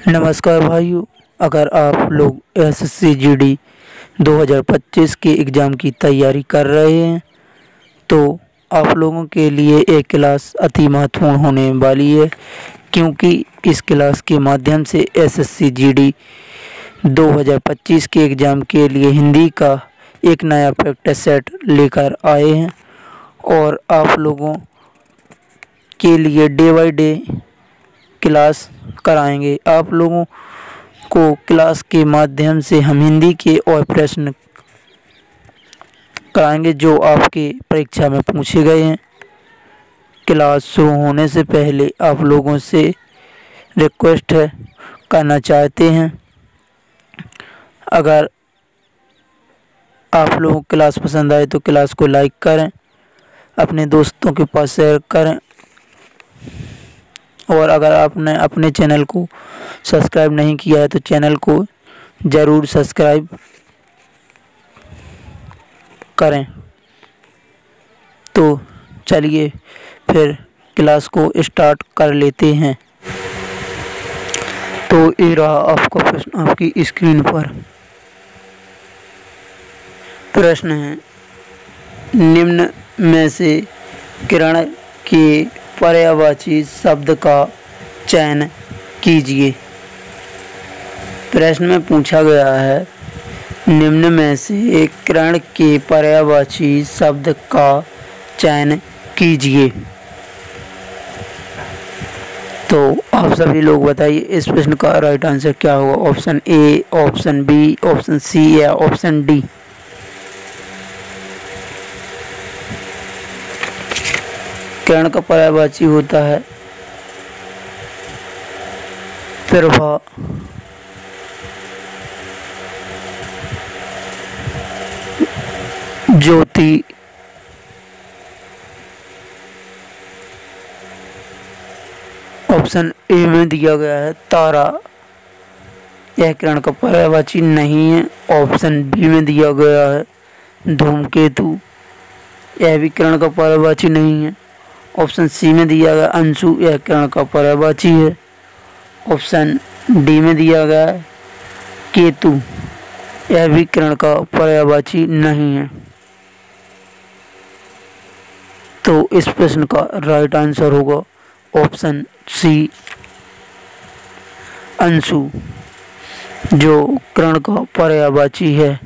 नमस्कार भाइयों। अगर आप लोग एसएससी जीडी 2025 के एग्ज़ाम की तैयारी कर रहे हैं तो आप लोगों के लिए एक क्लास अति महत्वपूर्ण होने वाली है, क्योंकि इस क्लास के माध्यम से एसएससी जीडी 2025 के एग्ज़ाम के लिए हिंदी का एक नया प्रैक्टिस सेट लेकर आए हैं और आप लोगों के लिए डे बाय डे क्लास कराएंगे। आप लोगों को क्लास के माध्यम से हम हिंदी के और प्रश्न कराएंगे जो आपके परीक्षा में पूछे गए हैं। क्लास शुरू होने से पहले आप लोगों से रिक्वेस्ट है करना चाहते हैं, अगर आप लोगों को क्लास पसंद आए तो क्लास को लाइक करें, अपने दोस्तों के पास शेयर करें और अगर आपने अपने चैनल को सब्सक्राइब नहीं किया है तो चैनल को ज़रूर सब्सक्राइब करें। तो चलिए फिर क्लास को स्टार्ट कर लेते हैं। तो ये रहा आपका प्रश्न आपकी स्क्रीन पर। प्रश्न है, निम्न में से किरण के पर्यायवाची शब्द का चयन कीजिए। प्रश्न में पूछा गया है, निम्न में से किरण के पर्यायवाची शब्द का चयन कीजिए। तो आप सभी लोग बताइए इस प्रश्न का राइट आंसर क्या होगा। Option A, option B, option C या ऑप्शन डी। किरण का पर्यायवाची होता है प्रभा, ज्योति, ऑप्शन ए में दिया गया है तारा, यह किरण का पर्यायवाची नहीं है। ऑप्शन बी में दिया गया है धूमकेतु, यह भी किरण का पर्यायवाची नहीं है। ऑप्शन सी में दिया गया अंशु, यह किरण का पर्यायवाची है। ऑप्शन डी में दिया गया है केतु, यह भी किरण का पर्यायवाची नहीं है। तो इस प्रश्न का राइट आंसर होगा ऑप्शन सी अंशु, जो किरण का पर्यायवाची है।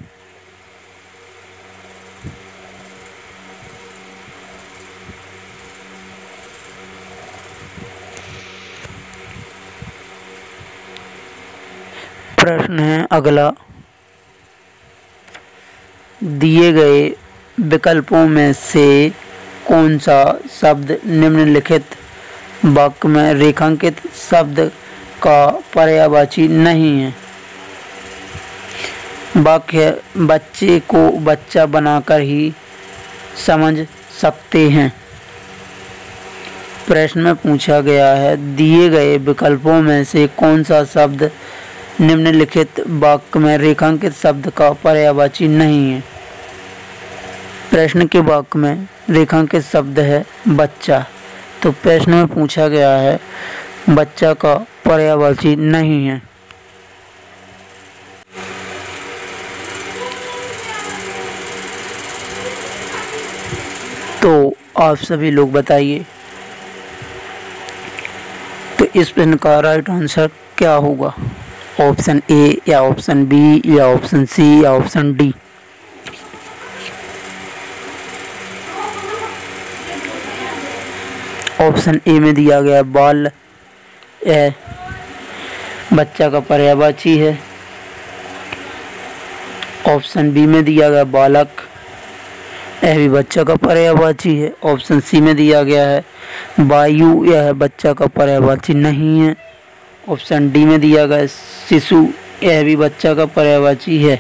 प्रश्न है अगला, दिए गए विकल्पों में से कौन सा शब्द निम्नलिखित वाक्य में रेखांकित शब्द का पर्यायवाची नहीं है। वाक्य बच्चे को बच्चा बनाकर ही समझ सकते हैं। प्रश्न में पूछा गया है, दिए गए विकल्पों में से कौन सा शब्द निम्नलिखित वाक्य में रेखांकित शब्द का पर्यायवाची नहीं है। प्रश्न के वाक्य में रेखांकित शब्द है बच्चा, तो प्रश्न में पूछा गया है बच्चा का पर्यायवाची नहीं है। तो आप सभी लोग बताइए तो इस प्रश्न का राइट आंसर क्या होगा। ऑप्शन ए या ऑप्शन बी या ऑप्शन सी या ऑप्शन डी। ऑप्शन ए में दिया गया बाल, यह बच्चा का पर्यायवाची है। ऑप्शन बी में दिया गया बालक, यह भी बच्चा का पर्यायवाची है। ऑप्शन सी में दिया गया है वायु, यह बच्चा का पर्यायवाची नहीं है। ऑप्शन डी में दिया गया शिशु, यह भी बच्चा का पर्यायवाची है।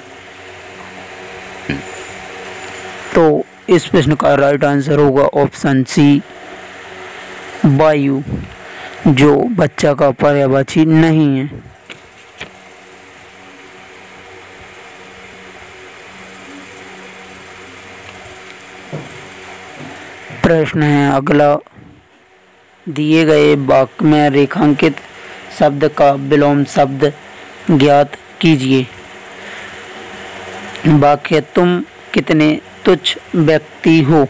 तो इस प्रश्न का राइट आंसर होगा ऑप्शन सी वायु, जो बच्चा का पर्यायवाची नहीं है। प्रश्न है अगला, दिए गए वाक्य में रेखांकित शब्द का विलोम शब्द ज्ञात कीजिए। वाक्य तुम कितने तुच्छ व्यक्ति हो।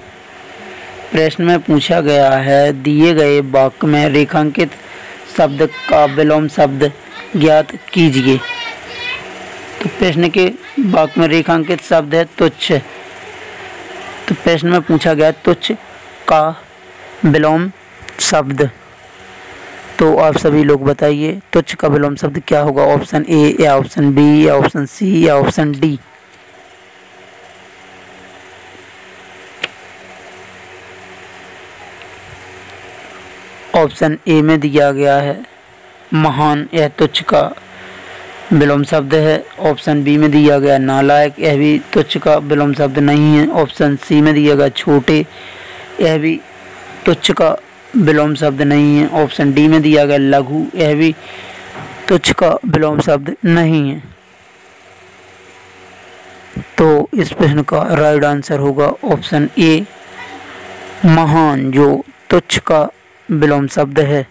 प्रश्न में पूछा गया है दिए गए वाक्य में रेखांकित शब्द का विलोम शब्द ज्ञात कीजिए। तो प्रश्न के वाक्य में रेखांकित शब्द है तुच्छ। तो प्रश्न में पूछा गया तुच्छ का विलोम शब्द। तो आप सभी लोग बताइए तुच्छ का विलोम शब्द क्या होगा। ऑप्शन ए या ऑप्शन बी या ऑप्शन सी या ऑप्शन डी। ऑप्शन ए में दिया गया है महान, यह तुच्छ का विलोम शब्द है। ऑप्शन बी में दिया गया नालायक, यह भी तुच्छ का विलोम शब्द नहीं है। ऑप्शन सी में दिया गया छोटे, यह भी तुच्छ का विलोम शब्द नहीं है। ऑप्शन डी में दिया गया लघु, यह भी तुच्छ का विलोम शब्द नहीं है। तो इस प्रश्न का राइट आंसर होगा ऑप्शन ए महान, जो तुच्छ का विलोम शब्द है।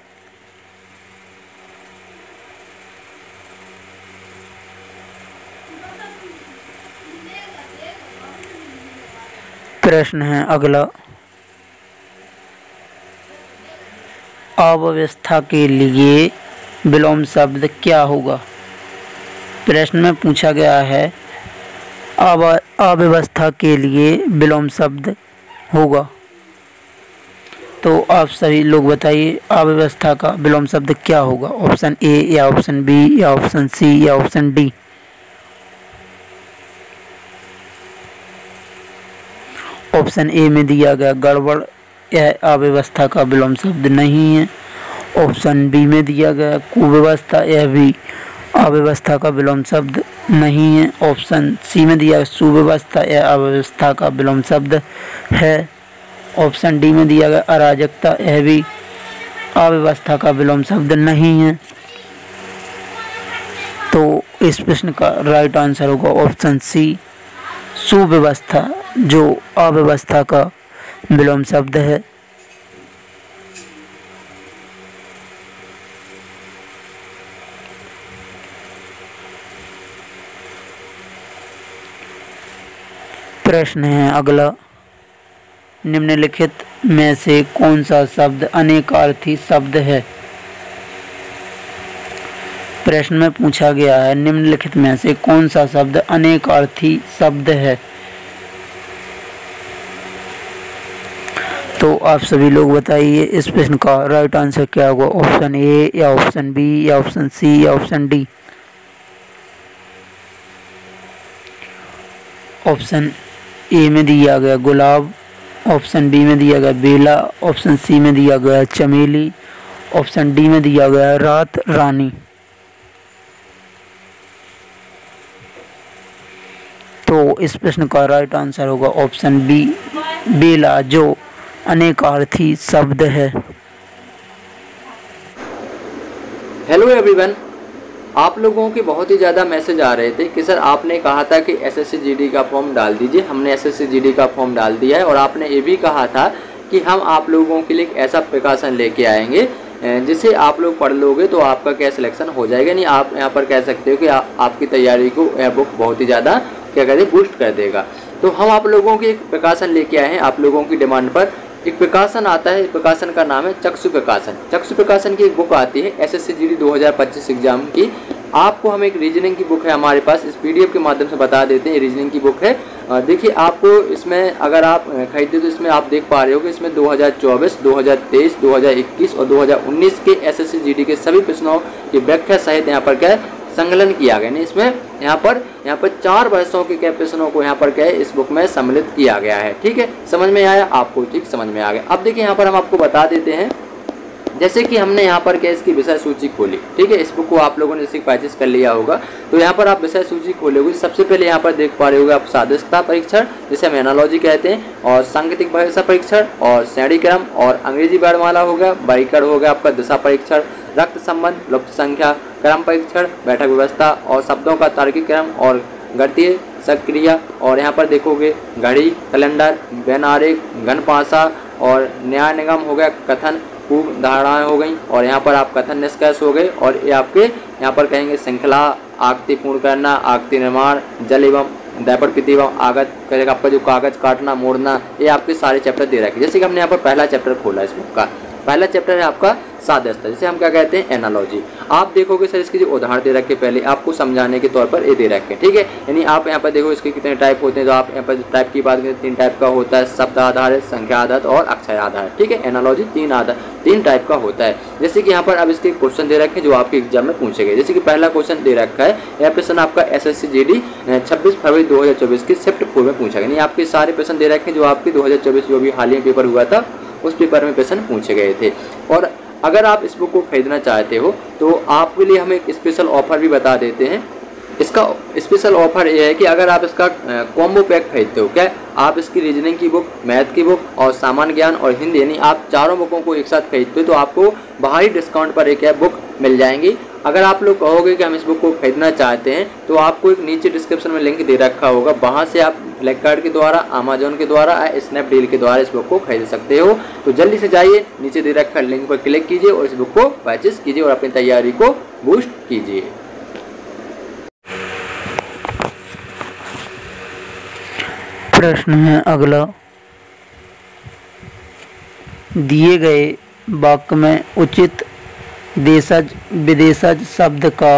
प्रश्न है अगला, अव्यवस्था के लिए विलोम शब्द क्या होगा। प्रश्न में पूछा गया है अव्यवस्था के लिए विलोम शब्द होगा। तो आप सभी लोग बताइए अव्यवस्था का विलोम शब्द क्या होगा। ऑप्शन ए या ऑप्शन बी या ऑप्शन सी या ऑप्शन डी। ऑप्शन ए में दिया गया गड़बड़, यह अव्यवस्था का विलोम शब्द नहीं है। ऑप्शन बी में दिया गया कुव्यवस्था, यह भी अव्यवस्था का विलोम शब्द नहीं है। ऑप्शन सी में दिया सुव्यवस्था, यह अव्यवस्था का विलोम शब्द है। ऑप्शन डी में दिया गया अराजकता, यह भी अव्यवस्था का विलोम शब्द नहीं है। तो इस प्रश्न का राइट आंसर होगा ऑप्शन सी सुव्यवस्था, जो अव्यवस्था का विलोम शब्द है। प्रश्न है अगला, निम्नलिखित में से कौन सा शब्द अनेकार्थी शब्द है। प्रश्न में पूछा गया है निम्नलिखित में से कौन सा शब्द अनेकार्थी शब्द है। तो आप सभी लोग बताइए इस प्रश्न का राइट आंसर क्या होगा। ऑप्शन ए या ऑप्शन बी या ऑप्शन सी या ऑप्शन डी। ऑप्शन ए में दिया गया गुलाब, ऑप्शन बी में दिया गया बेला, ऑप्शन सी में दिया गया चमेली, ऑप्शन डी में दिया गया रात रानी। तो इस प्रश्न का राइट आंसर होगा ऑप्शन बी बेला, जो अनेकार्थी शब्द है। हेलो एवरीवन, आप लोगों के बहुत ही ज़्यादा मैसेज आ रहे थे कि सर आपने कहा था कि एसएससी जीडी का फॉर्म डाल दीजिए। हमने एसएससी जीडी का फॉर्म डाल दिया है और आपने ये भी कहा था कि हम आप लोगों के लिए एक ऐसा प्रकाशन लेके आएंगे जिसे आप लोग पढ़ लोगे तो आपका क्या सिलेक्शन हो जाएगा। नहीं, आप यहाँ पर कह सकते हो कि आपकी तैयारी को यह बुक बहुत ही ज़्यादा क्या कहते हैं बूस्ट कर देगा। तो हम आप लोगों के एक प्रकाशन लेके आए हैं आप लोगों की डिमांड पर। एक प्रकाशन आता है, प्रकाशन का नाम है चक्षु प्रकाशन। चक्षु प्रकाशन की एक बुक आती है एसएससी जीडी 2025 एग्जाम की। आपको हम एक रीजनिंग की बुक है हमारे पास, इस पीडीएफ के माध्यम से बता देते हैं। रीजनिंग की बुक है, देखिए आपको इसमें अगर आप खरीदते तो इसमें आप देख पा रहे हो कि इसमें 2024, 2023, 2021 और 2019 के एसएससी जीडी के सभी प्रश्नों की व्याख्या सहित यहाँ पर क्या है संकलन किया गया। नहीं, इसमें यहाँ पर 4 वर्षों के क्या प्रश्नों को यहाँ पर क्या है इस बुक में सम्मिलित किया गया है। ठीक है, समझ में आया आपको? ठीक, समझ में आ गया। अब देखिए यहाँ पर हम आपको बता देते हैं, जैसे कि हमने यहाँ पर क्या इसकी विषय सूची खोली। ठीक है, इस बुक को आप लोगों ने जैसे परचेस कर लिया होगा तो यहाँ पर आप विषय सूची खोलोगे। सबसे पहले यहाँ पर देख पा रहे होगे आप सादृश्यता परीक्षण, जिसे हम एनालॉजी कहते हैं, और सांकेतिक भाषा परीक्षण, और श्रेणी क्रम, और अंग्रेजी वर्णमाला हो गया, वर्गीकरण हो गया आपका, दिशा परीक्षण, रक्त संबंध, लुप्त संख्या, क्रम परीक्षण, बैठक व्यवस्था, और शब्दों का तार्किक क्रम, और गणितीय सक्रिया, और यहाँ पर देखोगे घड़ी, कैलेंडर, वैन आरेख, घन पासा, और न्याय निगम हो गया, कथन, पूर्व धारणाएं हो गई, और यहाँ पर आप कथन निष्कर्ष हो गए, और ये आपके यहाँ पर कहेंगे श्रृंखला, आकृति पूर्ण करना, आकृति निर्माण, जल एवं दैपट एवं आगत करेगा आपका जो कागज काटना मोड़ना, ये आपके सारे चैप्टर दे रखे। जैसे कि हमने यहाँ पर पहला चैप्टर खोला इस बुक का, पहला चैप्टर है आपका सादस्ता, जिसे हम क्या कहते हैं एनालॉजी। आप देखोगे सर इसके जो उदाहरण दे रखे पहले आपको समझाने के तौर पर ये दे रखे, ठीक है। यानी आप यहाँ पर देखो इसके कितने टाइप होते हैं, तो आप यहाँ पर टाइप की बात करें 3 टाइप का होता है, शब्द आधारित, संख्या आधारित और अक्षर आधारित, ठीक है। एनालॉजी 3 टाइप का होता है। जैसे कि यहाँ पर अब इसके क्वेश्चन दे रखे जो आपके एग्जाम में पूछे गए। जैसे कि पहला क्वेश्चन दे रखा है, यह प्रश्न आपका SSC GD 26 फरवरी 2024 की शिफ्ट 4 में पूछा गया। यानी आपके सारे प्रश्न दे रखे हैं जो आपके 2024 जो भी हालिया पेपर हुआ था उस पेपर में प्रश्न पूछे गए थे। और अगर आप इस बुक को खरीदना चाहते हो तो आपके लिए हम एक स्पेशल ऑफर भी बता देते हैं। इसका स्पेशल ऑफर ये है कि अगर आप इसका कॉम्बो पैक खरीदते हो, क्या आप इसकी रीजनिंग की बुक, मैथ की बुक और सामान्य ज्ञान और हिंदी, यानी आप चारों बुकों को एक साथ खरीदते हो तो आपको बाहरी डिस्काउंट पर एक बुक मिल जाएंगी। अगर आप लोग कहोगे कि हम इस बुक को खरीदना चाहते हैं तो आपको एक नीचे डिस्क्रिप्शन में लिंक दे रखा होगा, वहाँ से आप फ्लिपकार्ट के द्वारा, अमेजोन के द्वारा, स्नैपडील के द्वारा इस बुक को खरीद सकते हो। तो जल्दी से जाइए, नीचे दे रखा लिंक पर क्लिक कीजिए और इस बुक को परचेज कीजिए और अपनी तैयारी को बूस्ट कीजिए। प्रश्न है अगला, दिए गए वाक्य में उचित देशज विदेशज शब्द का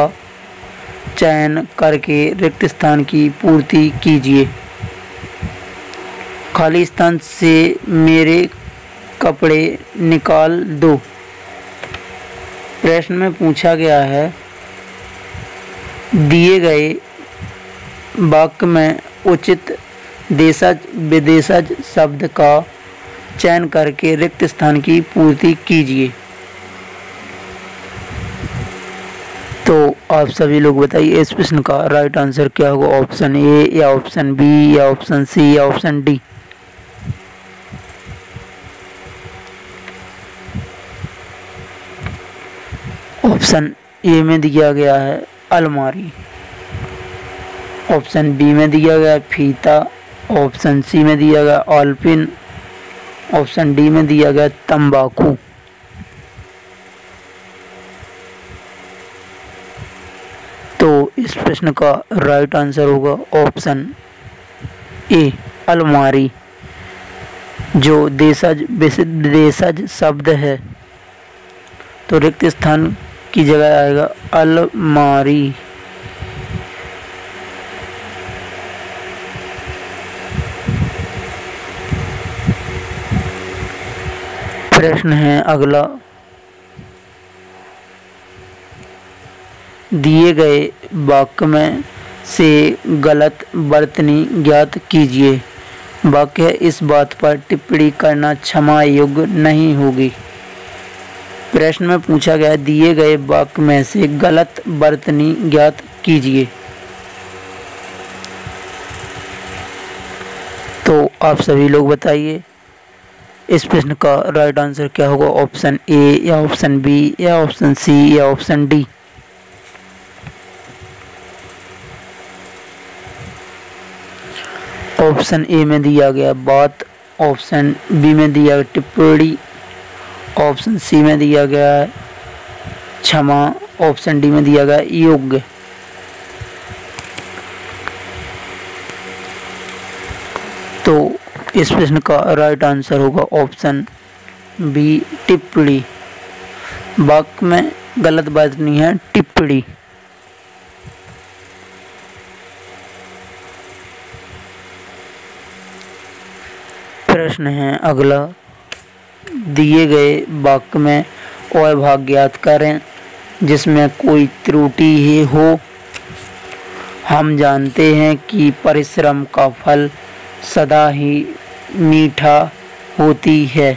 चयन करके रिक्त स्थान की पूर्ति कीजिए। खाली स्थान से मेरे कपड़े निकाल दो। प्रश्न में पूछा गया है, दिए गए वाक्य में उचित देशज विदेशज शब्द का चयन करके रिक्त स्थान की पूर्ति कीजिए। तो आप सभी लोग बताइए इस प्रश्न का राइट आंसर क्या होगा, ऑप्शन ए या ऑप्शन बी या ऑप्शन सी या ऑप्शन डी। ऑप्शन ए में दिया गया है अलमारी, ऑप्शन बी में दिया गया है फीता, ऑप्शन सी में दिया गया ऑलपिन, ऑप्शन डी में दिया गया तंबाकू। तो इस प्रश्न का राइट आंसर होगा ऑप्शन ए अलमारी। जो देशज विदेशज शब्द है तो रिक्त स्थान की जगह आएगा अलमारी। प्रश्न है अगला, दिए गए वाक्य में से गलत वर्तनी ज्ञात कीजिए। वाक्य इस बात पर टिप्पणी करना क्षमा योग्य नहीं होगी। प्रश्न में पूछा गया, दिए गए वाक्य में से गलत वर्तनी ज्ञात कीजिए। तो आप सभी लोग बताइए इस प्रश्न का राइट आंसर क्या होगा, ऑप्शन ए या ऑप्शन बी या ऑप्शन सी या ऑप्शन डी। ऑप्शन ए में दिया गया बात, ऑप्शन बी में दिया गया टिप्पणी, ऑप्शन सी में दिया गया है क्षमा, ऑप्शन डी में दिया गया योग्य। तो इस प्रश्न का राइट आंसर होगा ऑप्शन बी टिप्पणी। वाक्य में गलत बात नहीं है टिप्पणी। प्रश्न है अगला, दिए गए वाक्य में अभाग ज्ञात करें जिसमें कोई त्रुटि ही हो। हम जानते हैं कि परिश्रम का फल सदा ही मीठा होती है।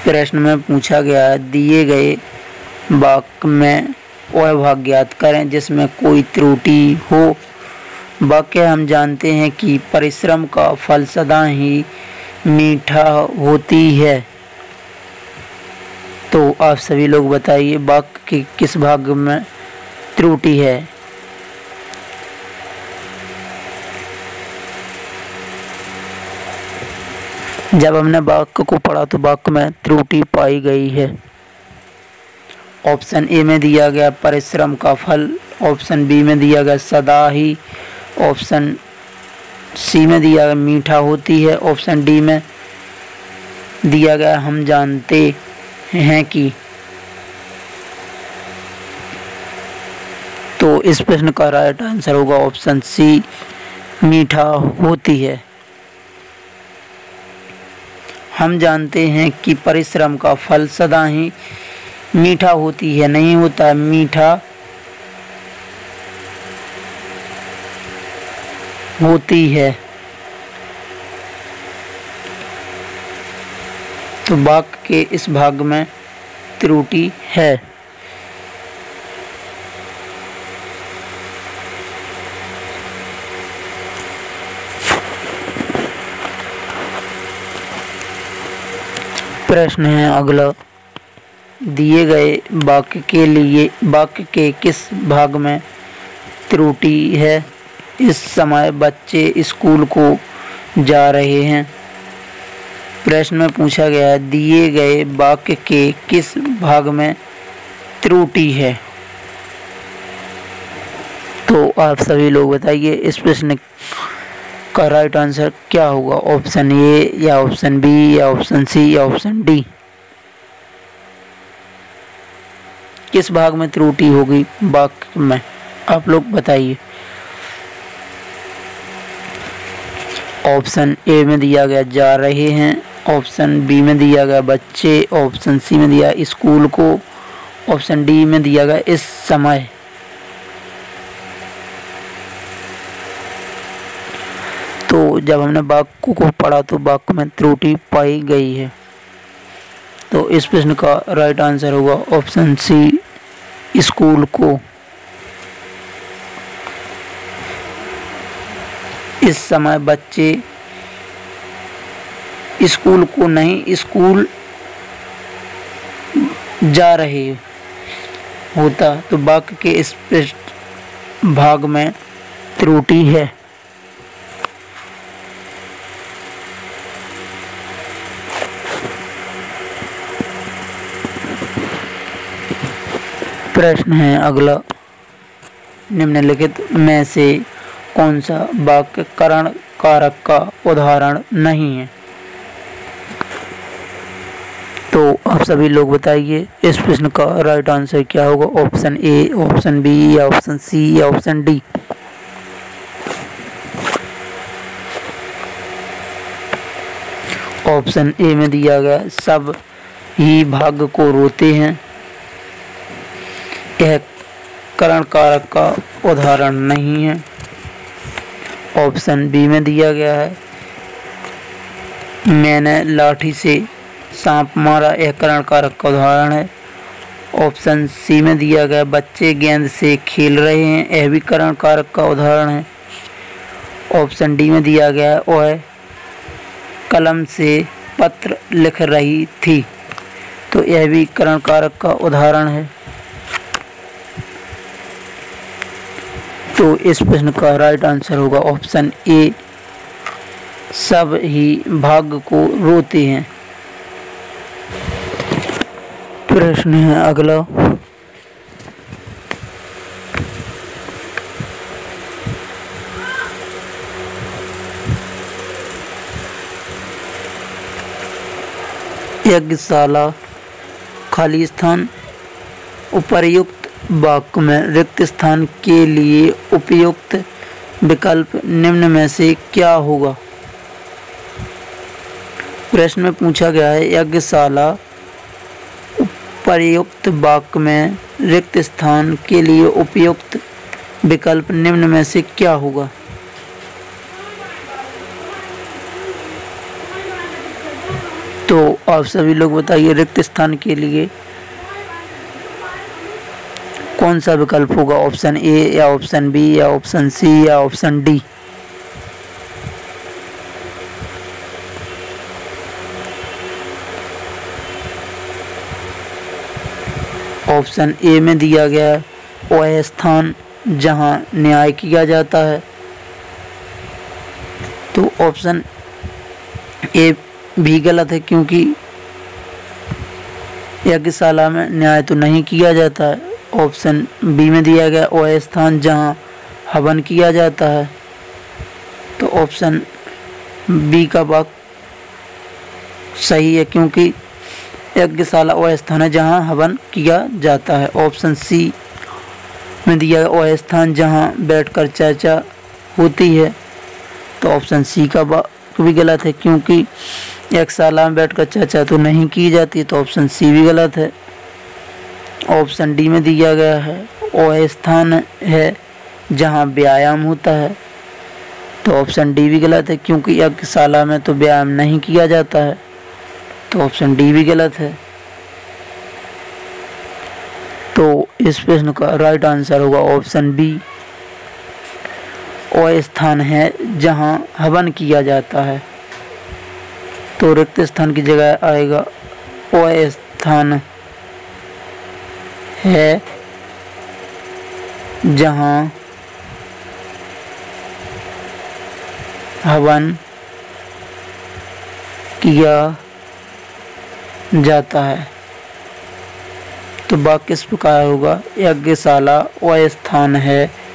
प्रश्न में पूछा गया है, दिए गए वाक्य में अभाग ज्ञात करें जिसमें कोई त्रुटि हो। वाक्य हम जानते हैं कि परिश्रम का फल सदा ही मीठा होती है। तो आप सभी लोग बताइए वाक्य के किस भाग में त्रुटि है। जब हमने वाक्य को पढ़ा तो वाक्य में त्रुटि पाई गई है। ऑप्शन ए में दिया गया परिश्रम का फल, ऑप्शन बी में दिया गया सदा ही, ऑप्शन सी में दिया गया मीठा होती है, ऑप्शन डी में दिया गया हम जानते हैं कि। तो इस प्रश्न का राइट आंसर होगा ऑप्शन सी, मीठा होती है। हम जानते हैं कि परिश्रम का फल सदा ही मीठा होती है, नहीं होता, मीठा होती है। तो वाक्य के इस भाग में त्रुटि है। प्रश्न है अगला, दिए गए वाक्य के लिए वाक्य के किस भाग में त्रुटि है। इस समय बच्चे स्कूल को जा रहे हैं। प्रश्न में पूछा गया है दिए गए वाक्य के किस भाग में त्रुटि है। तो आप सभी लोग बताइए इस प्रश्न का राइट आंसर क्या होगा, ऑप्शन ए या ऑप्शन बी या ऑप्शन सी या ऑप्शन डी। किस भाग में त्रुटि होगी वाक्य में, आप लोग बताइए। ऑप्शन ए में दिया गया जा रहे हैं, ऑप्शन बी में दिया गया बच्चे, ऑप्शन सी में दिया स्कूल को, ऑप्शन डी में दिया गया इस समय। तो जब हमने वाक्य को पढ़ा तो वाक्य में त्रुटि पाई गई है। तो इस प्रश्न का राइट आंसर होगा ऑप्शन सी, स्कूल को। इस समय बच्चे स्कूल को नहीं, स्कूल जा रहे होता, तो वाक्य के इस भाग में त्रुटि है। प्रश्न है अगला, निम्नलिखित में से कौन सा वाक्य करण कारक का उदाहरण नहीं है। तो आप सभी लोग बताइए इस प्रश्न का राइट आंसर क्या होगा, ऑप्शन ए, ऑप्शन बी या ऑप्शन सी या ऑप्शन डी। ऑप्शन ए में दिया गया सब ही भाग्य को रोते हैं, यह करण कारक का उदाहरण नहीं है। ऑप्शन बी में दिया गया है मैंने लाठी से सांप मारा, यह करण कारक का उदाहरण है। ऑप्शन सी में दिया गया बच्चे गेंद से खेल रहे हैं, यह भी करण कारक का उदाहरण है। ऑप्शन डी में दिया गया है वह कलम से पत्र लिख रही थी, तो यह भी करण कारक का उदाहरण है। तो इस प्रश्न का राइट आंसर होगा ऑप्शन ए, सब ही भाग्य को रोते हैं। प्रश्न है अगला, यज्ञशाला खाली स्थान उपर्युक्त वाक्य में रिक्त स्थान के लिए उपयुक्त विकल्प निम्न में से क्या होगा। प्रश्न में पूछा गया है यज्ञशाला उपर्युक्त वाक्य में रिक्त स्थान के लिए उपयुक्त विकल्प निम्न में से क्या होगा। तो आप सभी लोग बताइए रिक्त स्थान के लिए कौन सा विकल्प होगा, ऑप्शन ए या ऑप्शन बी या ऑप्शन सी या ऑप्शन डी। ऑप्शन ए में दिया गया है वह स्थान जहां न्याय किया जाता है। तो ऑप्शन ए भी गलत है, क्योंकि यज्ञशाला में न्याय तो नहीं किया जाता है। ऑप्शन बी में दिया गया वह स्थान जहाँ हवन किया जाता है, तो ऑप्शन बी का वाक्य सही है, क्योंकि यज्ञशाला वह स्थान है जहाँ हवन किया जाता है। ऑप्शन सी में दिया गया वह स्थान जहाँ बैठकर चर्चा होती है, तो ऑप्शन सी का वाक्य भी गलत है, क्योंकि यज्ञशाला में बैठकर चर्चा तो नहीं की जाती, तो ऑप्शन सी भी गलत है। ऑप्शन डी में दिया गया है वह स्थान है जहाँ व्यायाम होता है, तो ऑप्शन डी भी गलत है, क्योंकि यज्ञशाला में तो व्यायाम नहीं किया जाता है, तो ऑप्शन डी भी गलत है। तो इस प्रश्न का राइट आंसर होगा ऑप्शन बी, वह स्थान है जहाँ हवन किया जाता है। तो रिक्त स्थान की जगह आएगा वह स्थान है जहाँ हवन किया जाता है। तो वाक्य किस प्रकार होगा? यज्ञशाला वह स्थान है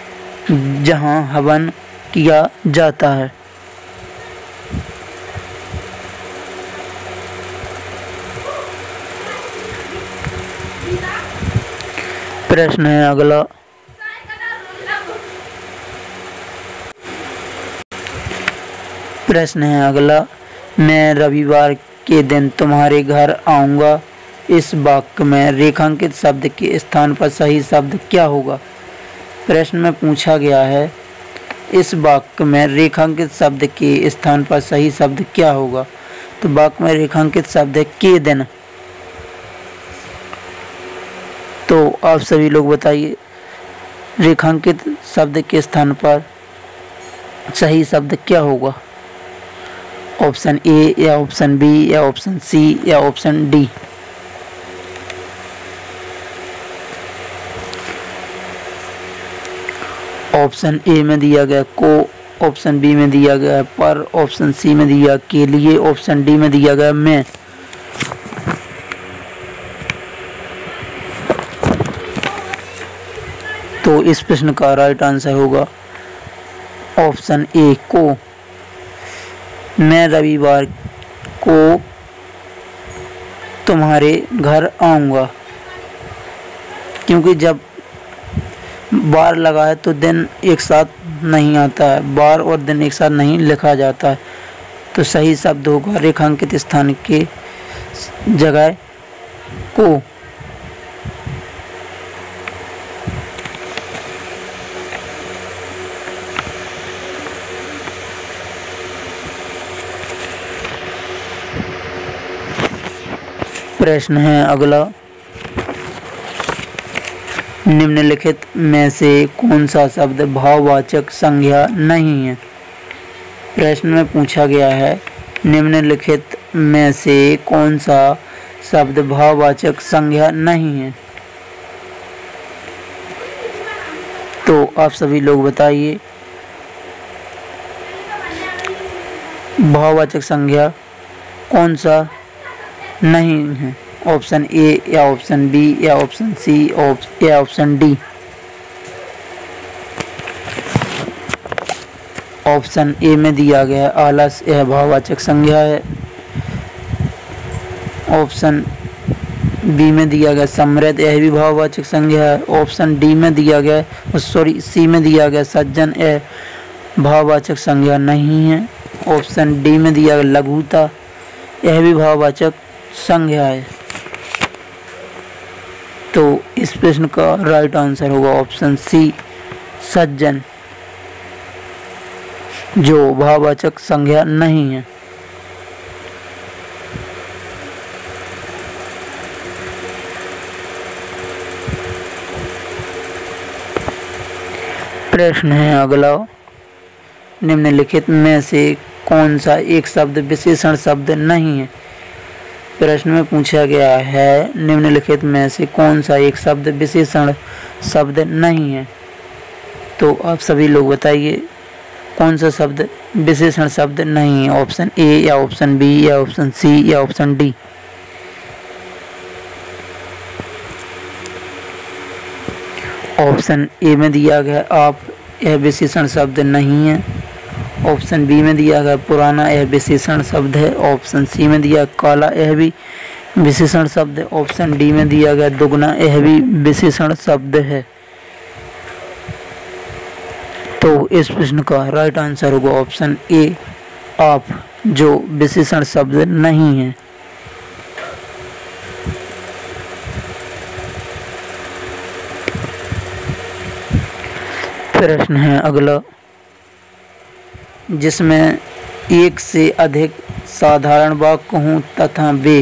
जहाँ हवन किया जाता है। प्रश्न है अगला, मैं रविवार के दिन तुम्हारे घर आऊँगा। इस वाक्य में रेखांकित शब्द के स्थान पर सही शब्द क्या होगा? प्रश्न में पूछा गया है इस वाक्य में रेखांकित शब्द के स्थान पर सही शब्द क्या होगा? तो वाक्य में रेखांकित शब्द है के दिन। तो आप सभी लोग बताइए रेखांकित शब्द के स्थान पर सही शब्द क्या होगा? ऑप्शन ए या ऑप्शन बी या ऑप्शन सी या ऑप्शन डी? ऑप्शन ए में दिया गया को, ऑप्शन बी में दिया गया पर, ऑप्शन सी में दिया के लिए, ऑप्शन डी में दिया गया मैं। तो इस प्रश्न का राइट आंसर होगा ऑप्शन ए को। मैं रविवार को तुम्हारे घर आऊँगा, क्योंकि जब बार लगा है तो दिन एक साथ नहीं आता है, बार और दिन एक साथ नहीं लिखा जाता है, तो सही शब्द होगा रेखांकित स्थान के जगह को। प्रश्न है अगला, निम्नलिखित में से कौन सा शब्द भाववाचक संज्ञा नहीं है? प्रश्न में पूछा गया है निम्नलिखित में से कौन सा शब्द भाववाचक संज्ञा नहीं है? तो आप सभी लोग बताइए भाववाचक संज्ञा कौन सा नहीं है? ऑप्शन ए या ऑप्शन बी या ऑप्शन सी या ऑप्शन डी? ऑप्शन ए में दिया गया आलस यह भाववाचक संज्ञा है। ऑप्शन बी में दिया गया समृद्ध यह भी भाववाचक संज्ञा है। ऑप्शन डी में दिया गया सी में दिया गया सज्जन यह भाववाचक संज्ञा नहीं है। ऑप्शन डी में दिया गया लघुता यह भी भाववाचक संज्ञा है। तो इस प्रश्न का राइट आंसर होगा ऑप्शन सी सज्जन, जो भाववाचक संज्ञा नहीं है। प्रश्न है अगला, निम्नलिखित में से कौन सा एक शब्द विशेषण शब्द नहीं है? प्रश्न में पूछा गया है निम्नलिखित में से कौन सा एक शब्द विशेषण शब्द नहीं है? तो आप सभी लोग बताइए कौन सा शब्द विशेषण शब्द नहीं है? ऑप्शन ए या ऑप्शन बी या ऑप्शन सी या ऑप्शन डी। ऑप्शन ए में दिया गया आप, यह विशेषण शब्द नहीं है। ऑप्शन बी में दिया गया पुराना, यह विशेषण शब्द है। ऑप्शन सी में दिया काला, यह भी विशेषण शब्द है। ऑप्शन डी में दिया गया दुगना, यह भी विशेषण शब्द है। तो इस प्रश्न का राइट आंसर होगा ऑप्शन ए आप, जो विशेषण शब्द नहीं है। प्रश्न है अगला, जिसमें एक से अधिक साधारण वाक्य हों तथा वे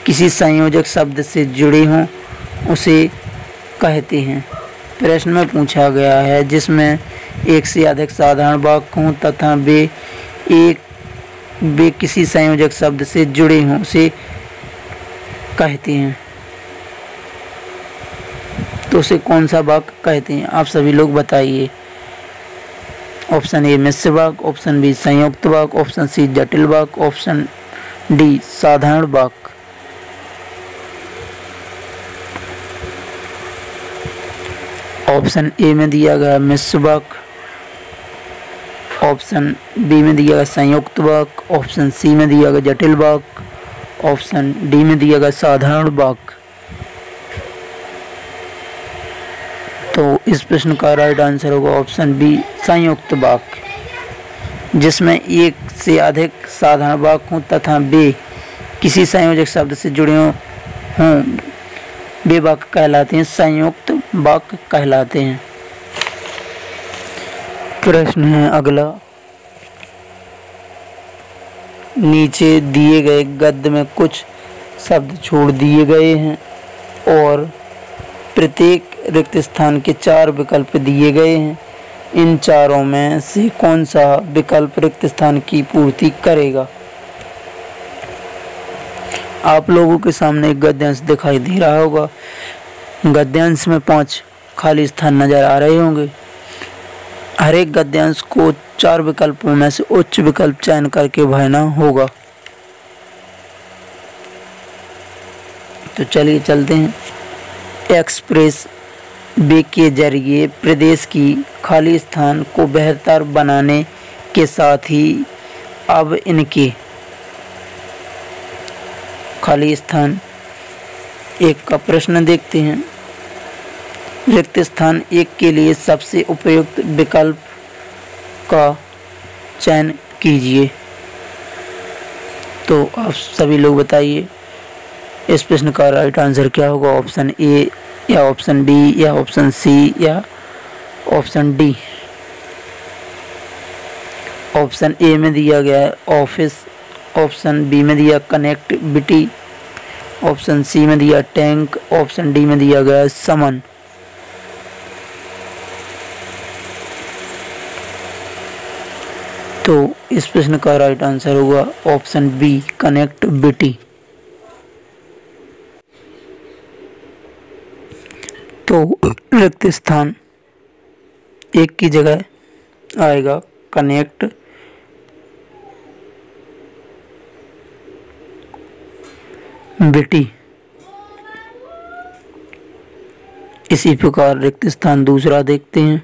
किसी संयोजक शब्द से जुड़े हों उसे कहते हैं। प्रश्न में पूछा गया है जिसमें एक से अधिक साधारण वाक्य हों तथा वे किसी संयोजक शब्द से जुड़े हों उसे कहते हैं। तो उसे कौन सा वाक्य कहते हैं? आप सभी लोग बताइए। ऑप्शन ए मिश्र वाक्य, ऑप्शन बी संयुक्त वाक्य, ऑप्शन सी जटिल वाक्य, ऑप्शन डी साधारण वाक्य। ऑप्शन ए में दिया गया मिश्र वाक्य, ऑप्शन बी में दिया गया संयुक्त वाक्य, ऑप्शन सी में दिया गया जटिल वाक्य, ऑप्शन डी में दिया गया साधारण वाक्य। तो इस प्रश्न का राइट आंसर होगा ऑप्शन बी संयुक्त वाक्य, जिसमें एक से अधिक साधारण वाक्य हों तथा वे किसी संयोजक शब्द से जुड़े हों वे वाक्य कहलाते हैं, संयुक्त वाक्य कहलाते हैं। प्रश्न है अगला, नीचे दिए गए गद्य में कुछ शब्द छोड़ दिए गए हैं और प्रत्येक रिक्त स्थान के 4 विकल्प दिए गए हैं। इन चारों में से कौन सा विकल्प रिक्त स्थान की पूर्ति करेगा? आप लोगों के सामने एक गद्यांश दिखाई दे रहा होगा। गद्यांश में 5 खाली स्थान नजर आ रहे होंगे। हर एक गद्यांश को 4 विकल्पों में से उच्च विकल्प चयन करके भरना होगा। तो चलिए चलते हैं। एक्सप्रेस वे के जरिए प्रदेश की खाली स्थान को बेहतर बनाने के साथ ही अब इनके खाली स्थान एक का प्रश्न देखते हैं। रिक्त स्थान 1 के लिए सबसे उपयुक्त विकल्प का चयन कीजिए। तो आप सभी लोग बताइए इस प्रश्न का राइट आंसर क्या होगा? ऑप्शन ए या ऑप्शन बी या ऑप्शन सी या ऑप्शन डी। ऑप्शन ए में दिया गया है ऑफिस, ऑप्शन बी में दिया कनेक्टिविटी, ऑप्शन सी में दिया टैंक, ऑप्शन डी में दिया गया समन। तो इस प्रश्न का राइट आंसर होगा ऑप्शन बी कनेक्टिविटी। तो रिक्त स्थान 1 की जगह आएगा कनेक्ट बिटी। इसी प्रकार रिक्त स्थान दूसरा देखते हैं।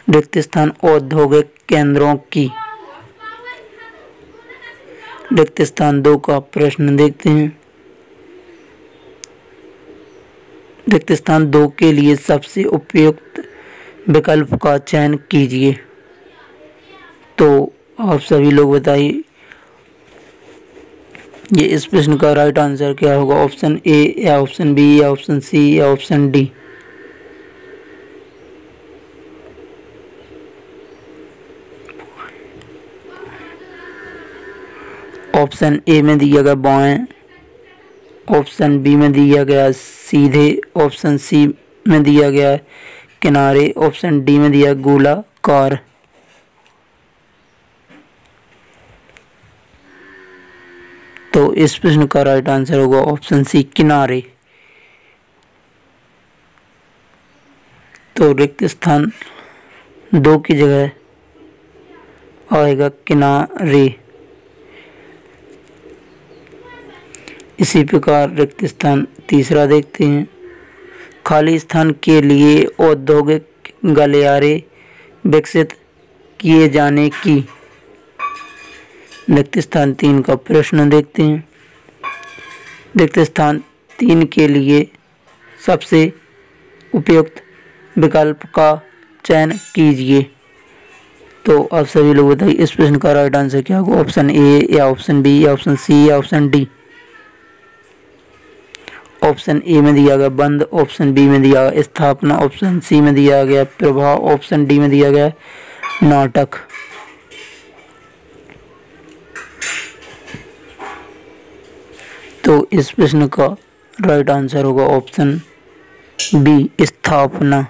रिक्त स्थान औद्योगिक केंद्रों की। रिक्त स्थान 2 का प्रश्न देखते हैं। रिक्त स्थान 2 के लिए सबसे उपयुक्त विकल्प का चयन कीजिए। तो आप सभी लोग बताइए ये इस प्रश्न का राइट आंसर क्या होगा? ऑप्शन ए या ऑप्शन बी या ऑप्शन सी या ऑप्शन डी। ऑप्शन ए में दिया गया बाएं, ऑप्शन बी में दिया गया सीधे, ऑप्शन सी में दिया गया किनारे, ऑप्शन डी में दिया गोलाकार। तो इस प्रश्न का राइट आंसर होगा ऑप्शन सी किनारे। तो रिक्त स्थान 2 की जगह आएगा किनारे। इसी प्रकार रिक्त स्थान तीसरा देखते हैं। खाली स्थान के लिए औद्योगिक गलियारे विकसित किए जाने की। रिक्त स्थान 3 का प्रश्न देखते हैं। रिक्त स्थान 3 के लिए सबसे उपयुक्त विकल्प का चयन कीजिए। तो आप सभी लोग बताइए इस प्रश्न का राइट आंसर क्या होगा, ऑप्शन ए या ऑप्शन बी या ऑप्शन सी या ऑप्शन डी। ऑप्शन ए में दिया गया बंद, ऑप्शन बी में दिया गया स्थापना, ऑप्शन सी में दिया गया प्रभाव, ऑप्शन डी में दिया गया नाटक। तो इस प्रश्न का राइट आंसर होगा ऑप्शन बी स्थापना।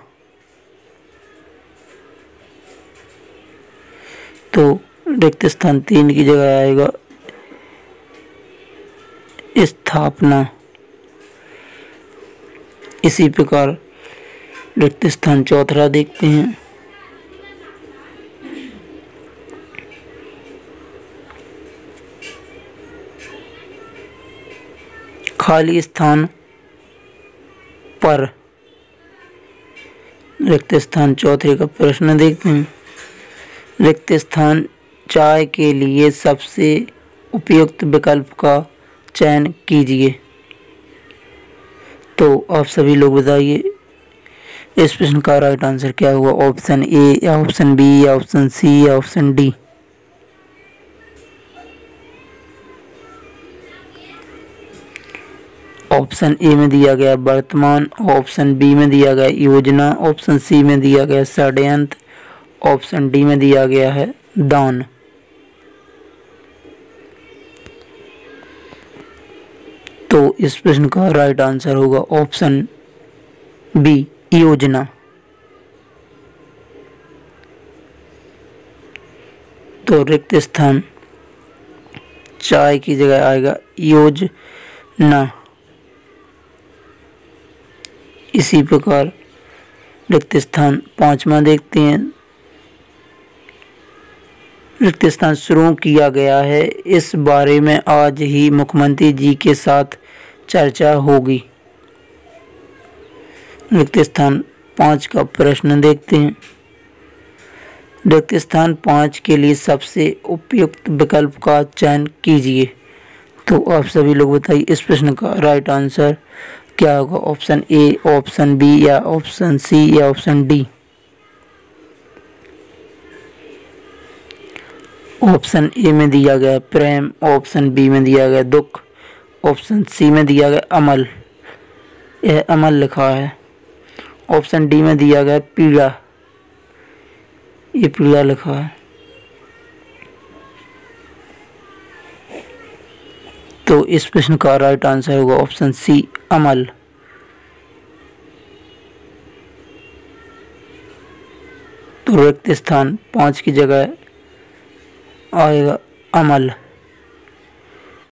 तो रिक्त स्थान 3 की जगह आएगा स्थापना। इसी प्रकार रिक्त स्थान चौथा देखते हैं। खाली स्थान पर रिक्त स्थान चौथे का प्रश्न देखते हैं। रिक्त स्थान 4 के लिए सबसे उपयुक्त विकल्प का चयन कीजिए। तो आप सभी लोग बताइए इस प्रश्न का राइट आंसर क्या होगा, ऑप्शन ए या ऑप्शन बी या ऑप्शन सी या ऑप्शन डी। ऑप्शन ए में दिया गया वर्तमान, ऑप्शन बी में दिया गया योजना, ऑप्शन सी में दिया गया षड्यंत्र, ऑप्शन डी में दिया गया है दान। तो इस प्रश्न का राइट आंसर होगा ऑप्शन बी योजना। तो रिक्त स्थान 4 की जगह आएगा योजना। इसी प्रकार रिक्त स्थान 5वां देखते हैं। रिक्त स्थान शुरू किया गया है, इस बारे में आज ही मुख्यमंत्री जी के साथ चर्चा होगी। रिक्त स्थान 5 का प्रश्न देखते हैं। रिक्त स्थान 5 के लिए सबसे उपयुक्त विकल्प का चयन कीजिए। तो आप सभी लोग बताइए इस प्रश्न का राइट आंसर क्या होगा, ऑप्शन ए, ऑप्शन बी या ऑप्शन सी या ऑप्शन डी। ऑप्शन ए में दिया गया प्रेम, ऑप्शन बी में दिया गया दुख, ऑप्शन सी में दिया गया अमल, यह अमल लिखा है। ऑप्शन डी में दिया गया पीड़ा, ये पीड़ा लिखा है। तो इस प्रश्न का राइट आंसर होगा ऑप्शन सी अमल। तो रिक्त स्थान 5 की जगह आएगा अमल।